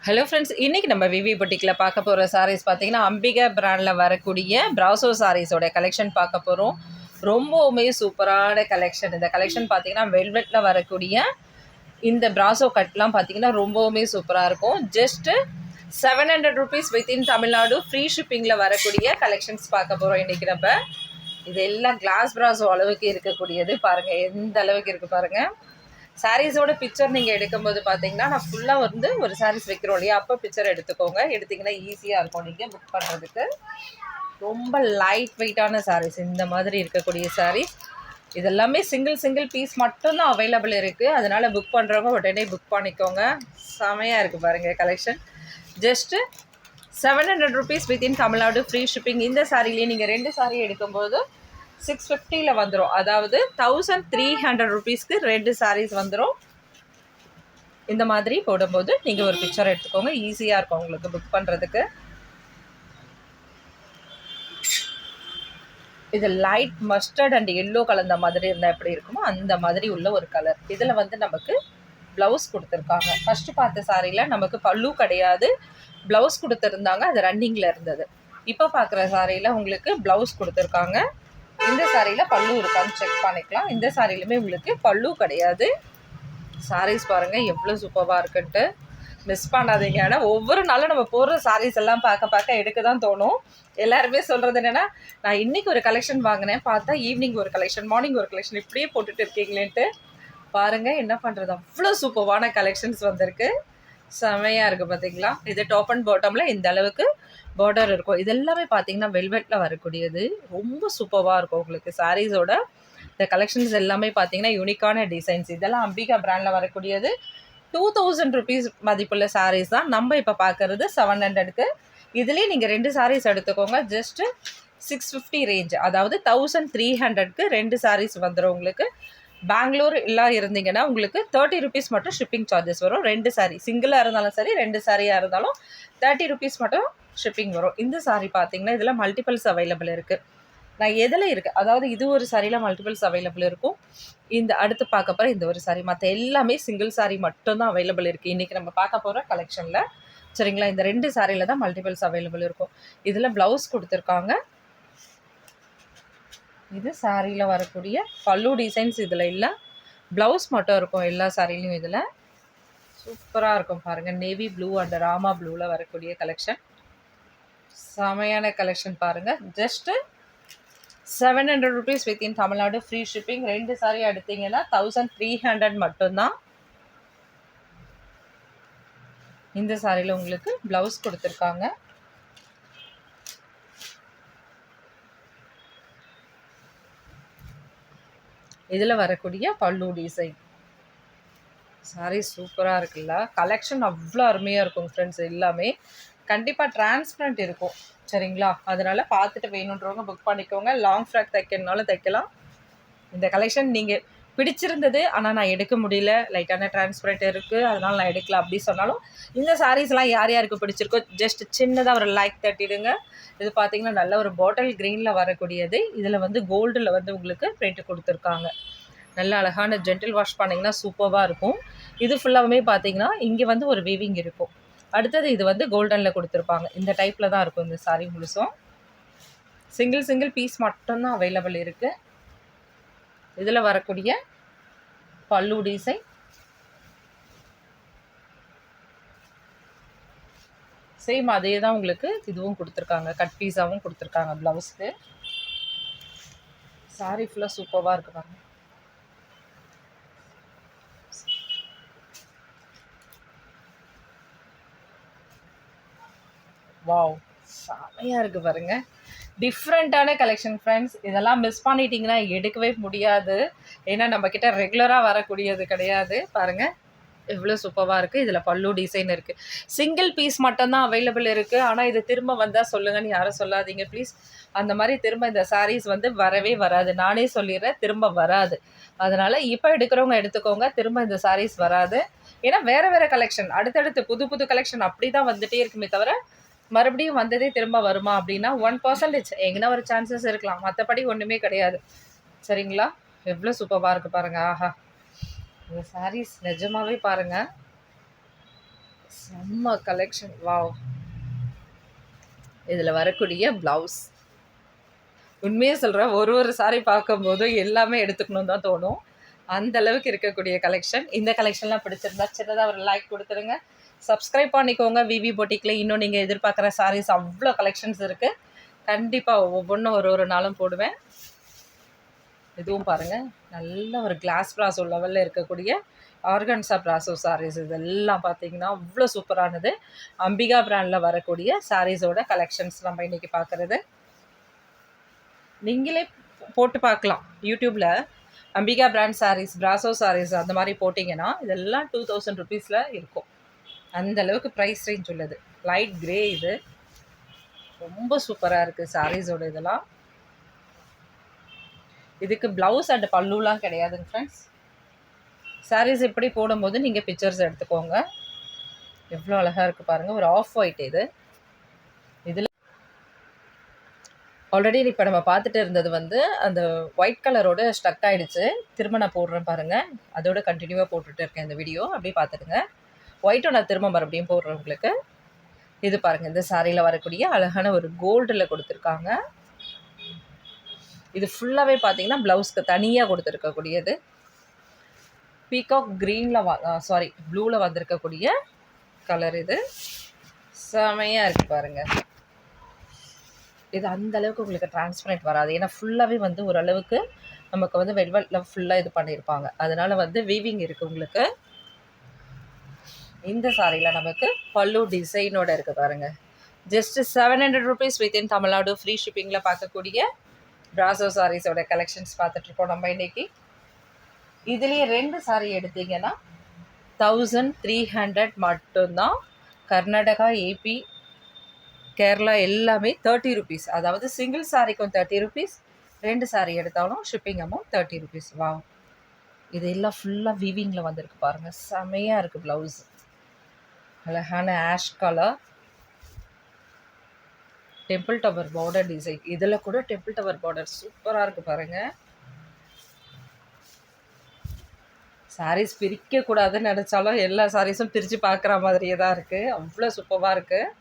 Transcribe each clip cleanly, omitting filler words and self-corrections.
Hello friends, இன்றைக்கி நம்ம விவி பொட்டிக்கில் பார்க்க போகிற சாரீஸ் பார்த்திங்கன்னா அம்பிகா பிராண்டில் வரக்கூடிய ப்ராசோ சாரீஸோட கலெக்ஷன் பார்க்க போகிறோம். ரொம்பவுமே சூப்பரான கலெக்ஷன். இந்த கலெக்ஷன் பார்த்திங்கன்னா வெல்வெட்டில் வரக்கூடிய இந்த ப்ராசோ கட்லாம் பார்த்திங்கன்னா ரொம்பவுமே சூப்பராக இருக்கும். Just 700 rupees within Tamil Nadu free ஷிப்பிங்கில் வரக்கூடிய கலெக்ஷன்ஸ் பார்க்க போகிறோம் இன்றைக்கி நம்ம. இது எல்லாம் கிளாஸ் ப்ராசோ அளவுக்கு இருக்கக்கூடியது. பாருங்கள் எந்த அளவுக்கு இருக்குது பாருங்கள். சாரீஸோட பிக்சர் நீங்கள் எடுக்கும்போது பார்த்தீங்கன்னா நான் ஃபுல்லாக வந்து ஒரு சாரீஸ் வைக்கிறோம் இல்லையா, அப்போ பிக்சர் எடுத்துக்கோங்க. எடுத்திங்கன்னா ஈஸியாக இருக்கும் நீங்கள் புக் பண்ணுறதுக்கு. ரொம்ப லைட் வெயிட்டான சாரீஸ் இந்த மாதிரி இருக்கக்கூடிய சாரீஸ். இதெல்லாமே சிங்கிள் பீஸ் மட்டும்தான் அவைலபிள் இருக்குது. அதனால் புக் பண்ணுறவங்க உடனே புக் பண்ணிக்கோங்க. செமையாக இருக்குது பாருங்கள் collection. Just 700 rupees within Tamil Nadu free shipping. இந்த சாரிலேயே நீங்கள் 2 சாரீ எடுக்கும்போது 650 வந்துடும். அதாவது 1300 ருபீஸ்க்கு 2 சாரீஸ் வந்துடும். இந்த மாதிரி போடும்போது நீங்கள் ஒரு பிக்சர் எடுத்துக்கோங்க. ஈஸியாக இருக்கும் உங்களுக்கு புக் பண்ணுறதுக்கு. இது லைட் மஸ்டர்ட் அண்ட் எல்லோ கலந்த மாதிரி இருந்தால் எப்படி இருக்குமோ அந்த மாதிரி உள்ள ஒரு கலர். இதில் வந்து நமக்கு ப்ளவுஸ் கொடுத்துருக்காங்க. ஃபஸ்ட்டு பார்த்த சாரியில் நமக்கு பல்லு கிடையாது, ப்ளவுஸ் கொடுத்துருந்தாங்க. அது ரன்னிங்கில் இருந்தது. இப்போ பார்க்குற சாரியில் உங்களுக்கு ப்ளவுஸ் கொடுத்துருக்காங்க. இந்த சாரியில் பல்லு இருக்கான்னு செக் பண்ணிக்கலாம். இந்த சாரியிலுமே உங்களுக்கு பல்லு கிடையாது. சாரீஸ் பாருங்கள் எவ்வளோ சூப்பராக இருக்குன்ட்டு. மிஸ் பண்ணாதீங்க. ஆனால் ஒவ்வொரு நாளும் நம்ம போடுற சாரீஸ் எல்லாம் பார்க்க எடுக்க தான் தோணும். எல்லாருமே சொல்கிறது என்னென்னா, நான் இன்றைக்கி ஒரு கலெக்ஷன் வாங்கினேன், பார்த்தா ஈவினிங் ஒரு கலெக்ஷன், மார்னிங் ஒரு கலெக்ஷன், இப்படியே போட்டுட்டு இருக்கீங்களேன்ட்டு. பாருங்கள் என்ன பண்ணுறது, அவ்வளோ சூப்பரான கலெக்ஷன்ஸ் வந்திருக்கு. செமையாக இருக்குது பார்த்தீங்களா. இது டாப் அண்ட் பாட்டமில் இந்த அளவுக்கு பார்டர் இருக்கும். இது எல்லாமே பார்த்தீங்கன்னா வெல்வெட்டில் வரக்கூடியது. ரொம்ப சூப்பராக இருக்கும் உங்களுக்கு சாரீஸோட. இந்த கலெக்ஷன்ஸ் எல்லாமே பார்த்தீங்கன்னா யூனிக்கான டிசைன்ஸ். இதெல்லாம் அம்பிகா பிராண்டில் வரக்கூடியது. 2000 ருபீஸ் மதிப்புள்ள சாரீஸ் தான் நம்ம இப்போ பார்க்குறது 700க்கு. இதுலேயே நீங்கள் 2 சாரீஸ் எடுத்துக்கோங்க. ஜஸ்ட்டு 650 ரேஞ்ச், அதாவது 1300க்கு 2 சாரீஸ் வந்துடும் உங்களுக்கு. பெங்களூர் எல்லாம் இருந்தீங்கன்னா உங்களுக்கு 30 ருபீஸ் மட்டும் ஷிப்பிங் சார்ஜஸ் வரும். 2 சாரீ சிங்கிளாக இருந்தாலும் சரி, 2 சாரியாக இருந்தாலும் 30 ருபீஸ் மட்டும் ஷிப்பிங் வரும். இந்த சாரீ பார்த்தீங்கன்னா இதில் மல்டிபிள்ஸ் அவைலபிள் இருக்குது. நான் எதில் இருக்குது, அதாவது இது ஒரு சாரியில் மல்டிபிள்ஸ் அவைலபிள் இருக்கும். இந்த அடுத்து பார்க்க போகிற இந்த ஒரு சாரீ, மற்ற எல்லாமே சிங்கிள் சாரீ மட்டும்தான் அவைலபிள் இருக்குது இன்றைக்கி நம்ம பார்க்க போகிற கலெக்ஷனில். சரிங்களா. இந்த 2 சாரியில் தான் மல்டிபிள்ஸ் அவைலபிள் இருக்கும். இதில் ப்ளவுஸ் கொடுத்துருக்காங்க. இது சாரியில் வரக்கூடிய பல்லு டிசைன்ஸ் இதில் இல்லை, ப்ளவுஸ் மட்டும் இருக்கும் எல்லா சாரிலையும். இதில் சூப்பராக இருக்கும் பாருங்கள். நேவி ப்ளூ அண்ட் ராமா ப்ளூவில் வரக்கூடிய கலெக்ஷன். செமையான கலெக்ஷன் பாருங்கள். Just 700 rupees within Tamil Nadu free shipping. 2 sorry எடுத்தீங்கன்னா 1300 மட்டும்தான். இந்த சாரியில் உங்களுக்கு ப்ளவுஸ் கொடுத்துருக்காங்க. இதில் வரக்கூடிய பல்லு டிசைன். சாரி சூப்பராக இருக்குல்ல. கலெக்ஷன் அவ்வளோ அருமையாக இருக்கும் ஃப்ரெண்ட்ஸ். எல்லாமே கண்டிப்பாக டிரான்ஸ்பரண்ட் இருக்கும். சரிங்களா. அதனால் பார்த்துட்டு வேணுன்றவங்க புக் பண்ணிக்கோங்க. லாங் ஃப்ராக் தைக்கணுனாலும் தைக்கலாம். இந்த கலெக்ஷன் நீங்கள் பிடிச்சிருந்தது, ஆனால் நான் எடுக்க முடியல, லைட்டான டிரான்ஸ்பரண்ட் இருக்குது, அதனால் நான் எடுக்கல அப்படி சொன்னாலும், இந்த சாரீஸ்லாம் யார் யாருக்கு பிடிச்சிருக்கோ ஜஸ்ட் சின்னதாக ஒரு லைக் தட்டிடுங்க. இது பார்த்திங்கன்னா நல்ல ஒரு பாட்டில் க்ரீனில் வரக்கூடியது. இதில் வந்து கோல்டில் வந்து உங்களுக்கு பிரிண்ட் கொடுத்துருக்காங்க. நல்ல அழகான ஜென்டில் வாஷ் பண்ணிங்கன்னா சூப்பராக இருக்கும். இது ஃபுல்லாகவுமே பார்த்தீங்கன்னா இங்கே வந்து ஒரு வீவிங் இருக்கும். அடுத்தது இது வந்து கோல்டனில் கொடுத்துருப்பாங்க. இந்த டைப்பில் தான் இருக்கும் இந்த சாரீ முழுசும். சிங்கிள் பீஸ் மட்டும்தான் அவைலபிள் இருக்குது. இதில் வரக்கூடிய பல்லு டிசைன் சேம் அதே தான் உங்களுக்கு இதுவும் கொடுத்துருக்காங்க. கட் பீஸாகவும் கொடுத்துருக்காங்க ப்ளவுஸ்க்கு. சாரீ ஃபுல்லாக சூப்பராக இருக்குது பாருங்க. வாவ், செமையாக இருக்குது பாருங்கள். டிஃப்ரெண்ட்டான கலெக்ஷன் ஃப்ரெண்ட்ஸ். இதெல்லாம் மிஸ் பண்ணிட்டீங்கன்னா எடுக்கவே முடியாது. ஏன்னா நம்மக்கிட்ட ரெகுலராக வரக்கூடியது கிடையாது. பாருங்கள் எவ்வளோ சூப்பராக இருக்குது. இதில் பல்லு டிசைன் இருக்குது. சிங்கிள் பீஸ் மட்டும்தான் அவைலபிள் இருக்குது. ஆனால் இது திரும்ப வந்தால் சொல்லுங்கன்னு யாரும் சொல்லாதீங்க ப்ளீஸ். அந்த மாதிரி திரும்ப இந்த சாரீஸ் வந்து வரவே வராது. நானே சொல்லிடுறேன், திரும்ப வராது. அதனால் இப்போ எடுக்கிறவங்க எடுத்துக்கோங்க. திரும்ப இந்த சாரீஸ் வராது. ஏன்னா வேறு கலெக்ஷன் அடுத்தடுத்து புது கலெக்ஷன் அப்படி தான் வந்துகிட்டே இருக்குமே தவிர மறுபடியும் வந்ததே திரும்ப வருமா அப்படின்னா 1% எங்கன்னா ஒரு சான்சஸ் இருக்கலாம். மற்றபடி ஒன்றுமே கிடையாது. சரிங்களா. எவ்வளோ சூப்பராக இருக்குது பாருங்கள். ஆஹா, இந்த சாரீஸ் நிஜமாகவே பாருங்கள் செம்ம கலெக்ஷன். வாவ்! இதில் வரக்கூடிய ப்ளவுஸ் உண்மையே சொல்கிறேன், ஒரு சாரி பார்க்கும்போதும் எல்லாமே எடுத்துக்கணும் தான் தோணும். அந்த அளவுக்கு இருக்கக்கூடிய கலெக்ஷன். இந்த கலெக்ஷன்லாம் பிடிச்சிருந்தா சின்னதாக ஒரு லைக் கொடுத்துருங்க. சப்ஸ்கிரைப் பண்ணிக்கோங்க விவி பொட்டிக்கில். இன்னும் நீங்கள் எதிர்பார்க்குற சாரீஸ் அவ்வளோ கலெக்ஷன்ஸ் இருக்குது. கண்டிப்பாக ஒவ்வொன்றும் ஒரு நாளும் போடுவேன். இதுவும் பாருங்கள், நல்ல ஒரு கிளாஸ் ப்ராசோ லெவலில் இருக்கக்கூடிய ஆர்கன்ஸா ப்ராசோ சாரீஸ். இதெல்லாம் பார்த்தீங்கன்னா அவ்வளோ சூப்பரானது. அம்பிகா பிராண்டில் வரக்கூடிய சாரீஸோட கலெக்ஷன்ஸ் நம்ம இன்றைக்கி பார்க்குறது. நீங்களே போட்டு பார்க்கலாம் யூடியூப்பில். அம்பிகா பிராண்ட் சாரீஸ், பிராசோ சாரீஸ் அந்த மாதிரி போட்டிங்கன்னா இதெல்லாம் 2000 ருபீஸில் இருக்கும். அந்த அளவுக்கு ப்ரைஸ் ரேஞ்ச் உள்ளது. லைட் கிரே, இது ரொம்ப சூப்பராக இருக்குது சாரீஸோட. இதெல்லாம் இதுக்கு ப்ளவுஸ் அண்ட் பல்லுலாம் கிடையாதுங்க ஃப்ரெண்ட்ஸ். சாரீஸ் இப்படி போடும்போது நீங்கள் பிக்சர்ஸ் எடுத்துக்கோங்க. எவ்வளோ அழகாக இருக்குது பாருங்கள். ஒரு ஆஃப் ஒயிட் இது. இதில் ஆல்ரெடி இப்போ நம்ம பார்த்துட்டு இருந்தது வந்து அந்த ஒயிட் கலரோட ஸ்டக் ஆகிடுச்சு. திரும்ப நான் போடுறேன் பாருங்கள். அதோட கண்டினியூவாக போட்டுட்டு இருக்கேன் இந்த வீடியோ. அப்படியே பார்த்துடுங்க. ஒயிட்டை நான் திரும்ப மறுபடியும் போடுறேன் உங்களுக்கு. இது பாருங்கள், இந்த சாரியில் வரக்கூடிய அழகான ஒரு கோல்டில் கொடுத்துருக்காங்க. இது ஃபுல்லாகவே பார்த்தீங்கன்னா ப்ளவுஸ்க்கு தனியாக கொடுத்துருக்கக்கூடியது. பீகாக் க்ரீனில் ப்ளூவில் வந்திருக்கக்கூடிய கலர். இது செமையாக இருக்குது பாருங்கள். இது அந்த அளவுக்கு உங்களுக்கு டிரான்ஸ்பரண்ட் வராது. ஏன்னா ஃபுல்லாகவே வந்து ஓரளவுக்கு நமக்கு வந்து வெல்வெட்டில் ஃபுல்லாக இது பண்ணியிருப்பாங்க. அதனால் வந்து வீவிங் இருக்குது உங்களுக்கு. இந்த சாரியில் நமக்கு பல்லு டிசைனோட இருக்குது பாருங்கள். Just 700 rupees within Tamil Nadu free ஷிப்பிங்கில் பார்க்கக்கூடிய பிராசோ சாரீஸோட கலெக்ஷன்ஸ் பார்த்துட்ருக்கோம் நம்ம இன்றைக்கி. இதுலேயே 2 சாரீ எடுத்திங்கன்னா 1300 மட்டும்தான். கர்நாடகா, ஏபி, கேரளா எல்லாமே 30 ருபீஸ். அதாவது சிங்கிள் சாரிக்கும் 30 ருபீஸ், 2 சாரீ எடுத்தாலும் ஷிப்பிங் அமௌண்ட் 30 ருபீஸ். வா, இது எல்லாம் ஃபுல்லாக வீவிங்கில் வந்திருக்கு பாருங்கள். செமையாக இருக்குது ப்ளவுஸ். அழகான ash colour temple tower border design. இதில் கூட டெம்பிள் டவர் பார்டர் சூப்பராக இருக்குது பாருங்கள். சாரீஸ் பிரிக்கக்கூடாதுன்னு நினச்சாலும் எல்லா சாரீஸும் பிரித்து பார்க்குற மாதிரியே தான் இருக்குது. அவ்வளோ சூப்பராக இருக்குது.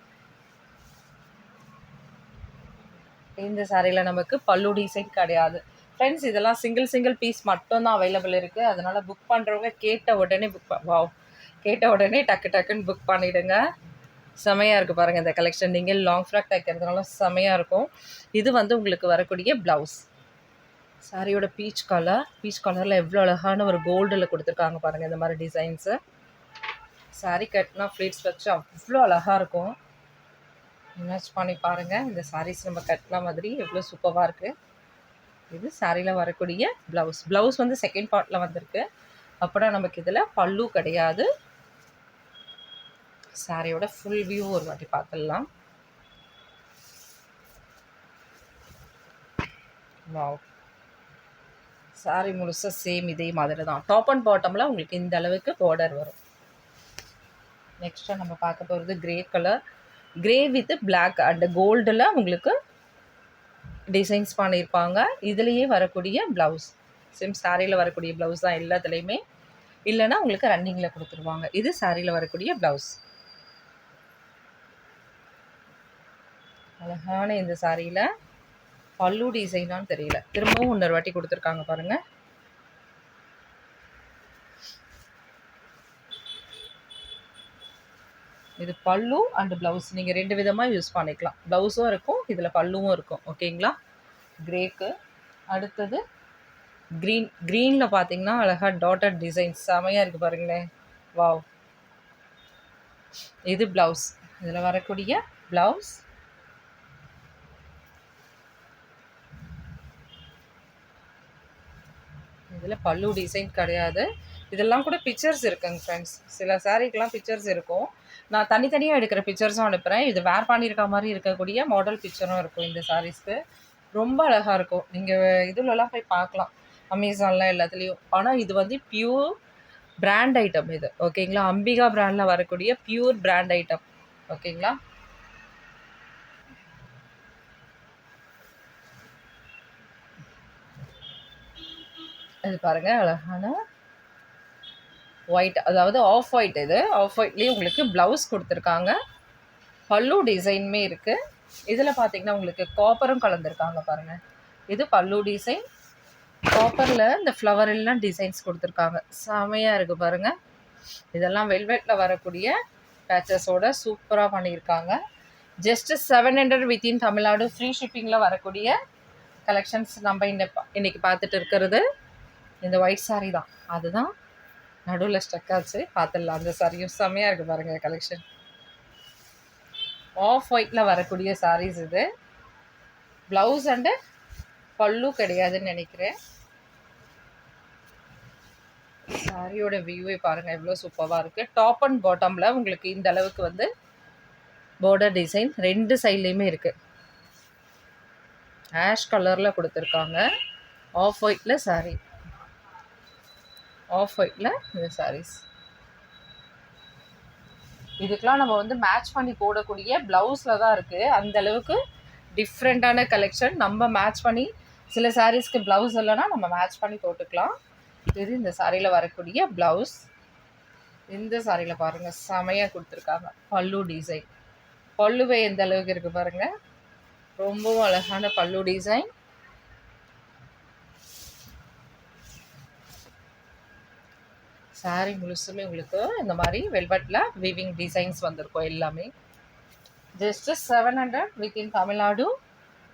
இந்த சாரியில் நமக்கு பல்லு டிசைன் கிடையாது ஃப்ரெண்ட்ஸ். இதெல்லாம் சிங்கிள் பீஸ் மட்டும்தான் அவைலபிள் இருக்குது. அதனால் புக் பண்ணுறவங்க கேட்ட உடனே டக்குன்னு புக் பண்ணிவிடுங்க. செமையாக இருக்குது பாருங்கள் இந்த கலெக்ஷன். நீங்கள் லாங் ஃப்ராக் தைக்கிறதுனால செமையாக இருக்கும். இது வந்து உங்களுக்கு வரக்கூடிய ப்ளவுஸ். சாரியோட பீச் கலரில் எவ்வளோ அழகான ஒரு கோல்டில் கொடுத்துருக்காங்க பாருங்கள். இந்த மாதிரி டிசைன்ஸு சாரீ கட்டினா ஃப்ளீட்ஸ் வச்சு அவ்வளோ அழகாக இருக்கும். இமேஜ் பண்ணி பாருங்கள். இந்த சாரீஸ் நம்ம கட்டின மாதிரி எவ்வளோ சூப்பராக இருக்குது. இது சாரியில் வரக்கூடிய ப்ளவுஸ் வந்து செகண்ட் பார்ட்டில் வந்திருக்கு. அப்புறம் நமக்கு இதில் பல்லு கிடையாது. சாரியோட ஃபுல் வியூ ஒரு வாட்டி பார்த்துடலாம். வாவ், சாரி முழுசாக சேம் இதே மாதிரி தான். டாப் அண்ட் பாட்டமில் உங்களுக்கு இந்த அளவுக்கு பார்டர் வரும். நெக்ஸ்ட்டாக நம்ம பார்க்க போகிறது grey colour. Grey with black and கோல்டில் உங்களுக்கு டிசைன்ஸ் பண்ணியிருப்பாங்க. இதுலேயே வரக்கூடிய ப்ளவுஸ் சேம் சாரியில் வரக்கூடிய ப்ளவுஸ் தான் எல்லாத்துலேயுமே. இல்லைன்னா உங்களுக்கு ரன்னிங்கில் கொடுத்துருவாங்க. இது சாரியில் வரக்கூடிய ப்ளவுஸ். அழகான இந்த சாரியில் பல்லு டிசைனான்னு தெரியல, திரும்பவும் இன்னொரு வாட்டி கொடுத்துருக்காங்க பாருங்கள். இது பல்லு அண்ட் ப்ளவுஸ் நீங்கள் 2 விதமாக யூஸ் பண்ணிக்கலாம். ப்ளவுஸும் இருக்கும், இதில் பல்லுவும் இருக்கும். ஓகேங்களா. கிரேக்கு அடுத்தது க்ரீனில் பார்த்தீங்கன்னா அழகாக டாட்டட் டிசைன் செமையாக இருக்குது பாருங்களேன். வாவ், இது ப்ளவுஸ். இதில் வரக்கூடிய ப்ளவுஸ். இதில் பல்லு டிசைன் கிடையாது. இதெல்லாம் கூட பிக்சர்ஸ் இருக்குங்க ஃப்ரெண்ட்ஸ். சில சாரீக்கெலாம் பிக்சர்ஸ் இருக்கும். நான் தனித்தனியாக எடுக்கிற பிக்சர்ஸும் அனுப்புகிறேன். இது வேர் பண்ணியிருக்க மாதிரி இருக்கக்கூடிய மாடல் பிக்சரும் இருக்கும் இந்த சாரீஸ்க்கு. ரொம்ப அழகாக இருக்கும். நீங்கள் இதுலலாம் போய் பார்க்கலாம், அமேசானில் எல்லாத்துலேயும். ஆனால் இது வந்து பியூர் பிராண்ட் ஐட்டம் இது. ஓகேங்களா. அம்பிகா பிராண்டில் வரக்கூடிய பியூர் பிராண்ட் ஐட்டம். ஓகேங்களா. இது பாருங்கள், அழகான ஒயிட், அதாவது ஆஃப் ஒயிட். இது ஆஃப் ஒயிட்லேயே உங்களுக்கு ப்ளவுஸ் கொடுத்துருக்காங்க. பல்லு டிசைனுமே இருக்குது. இதில் பார்த்தீங்கன்னா உங்களுக்கு காப்பரும் கலந்துருக்காங்க பாருங்கள். இது பல்லு டிசைன். காப்பரில் இந்த ஃப்ளவர் எல்லாம் டிசைன்ஸ் கொடுத்துருக்காங்க. செமையாக இருக்குது பாருங்கள். இதெல்லாம் வெல்வெட்டில் வரக்கூடிய பேச்சஸோட சூப்பராக பண்ணியிருக்காங்க. ஜஸ்ட் 700 வித்தின் தமிழ்நாடு ஃப்ரீ ஷிப்பிங்கில் வரக்கூடிய கலெக்ஷன்ஸ் நம்ம இன்னைக்கு பார்த்துட்டு இருக்கிறது இந்த ஒயிட் சாரீ தான். அதுதான் நடுவில் ஸ்டக் ஆச்சு, பார்த்துடலாம். அந்த சாரியும் செம்மையாக இருக்குது பாருங்கள் கலெக்ஷன். ஆஃப் ஒயிட்டில் வரக்கூடிய சாரீஸ் இது. ப்ளவுஸ் அண்டு பல்லு கிடையாதுன்னு நினைக்கிறேன். சாரியோட வியூவை பாருங்கள், எவ்வளோ சூப்பராக இருக்குது. டாப் அண்ட் பாட்டமில் உங்களுக்கு இந்த அளவுக்கு வந்து பார்டர் டிசைன் 2 சைட்லேயுமே இருக்குது. ஆஷ் கலரில் கொடுத்துருக்காங்க. ஆஃப் ஒயிட்டில் சாரீ, ஆஃப் ஒயிட்டில் இந்த சாரீஸ். இதுக்கெலாம் நம்ம வந்து மேட்ச் பண்ணி போடக்கூடிய ப்ளவுஸில் தான் இருக்குது. அந்தளவுக்கு டிஃப்ரெண்ட்டான கலெக்ஷன். நம்ம மேட்ச் பண்ணி, சில சாரீஸ்க்கு ப்ளவுஸ் இல்லைன்னா நம்ம மேட்ச் பண்ணி போட்டுக்கலாம். இது இந்த சாரியில் வரக்கூடிய ப்ளவுஸ். இந்த சாரியில் பாருங்கள், செமையாக கொடுத்துருக்காங்க. பல்லு டிசைன், பல்லுவே எந்த அளவுக்கு இருக்குது பாருங்கள். ரொம்பவும் அழகான பல்லு டிசைன். சாரி முழுசுமே உங்களுக்கு இந்த மாதிரி வெல்வெட்டில் வீவிங் டிசைன்ஸ் வந்திருக்கும் எல்லாமே. ஜஸ்ட் 700 வித்தின் தமிழ்நாடு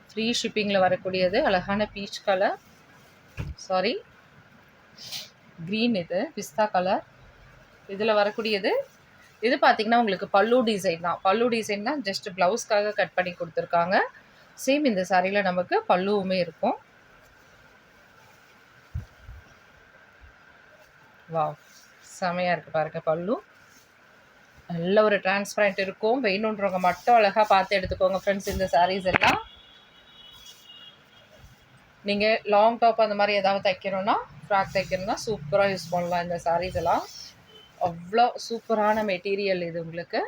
ஃப்ரீ ஷிப்பிங்கில் வரக்கூடியது. அழகான பீச் கலர், சாரி க்ரீன், இது பிஸ்தா கலர். இதில் வரக்கூடியது இது பார்த்திங்கன்னா உங்களுக்கு பல்லு டிசைன் தான். பல்லு டிசைன் தான், ஜஸ்ட் ப்ளவுஸ்க்காக கட் பண்ணி கொடுத்துருக்காங்க. சேம் இந்த சாரியில் நமக்கு பல்லுவுமே இருக்கும். வாவ், செமையாக இருக்குது பாருங்கள். பல்லு நல்ல ஒரு டிரான்ஸ்பரண்ட் இருக்கும். வேணுன்றவங்க மட்டும் அழகாக பார்த்து எடுத்துக்கோங்க ஃப்ரெண்ட்ஸ். இந்த சாரீஸ் எல்லாம் நீங்கள் லாங் டாப் அந்த மாதிரி ஏதாவது தைக்கணும்னா, ஃப்ராக் தைக்கணும்னா சூப்பராக யூஸ் பண்ணலாம். இந்த சாரீஸ் எல்லாம் அவ்வளோ சூப்பரான மெட்டீரியல் இது உங்களுக்கு.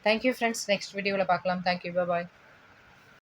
Thank you friends. நெக்ஸ்ட் வீடியோவில் பார்க்கலாம். தேங்க்யூ, பாய்.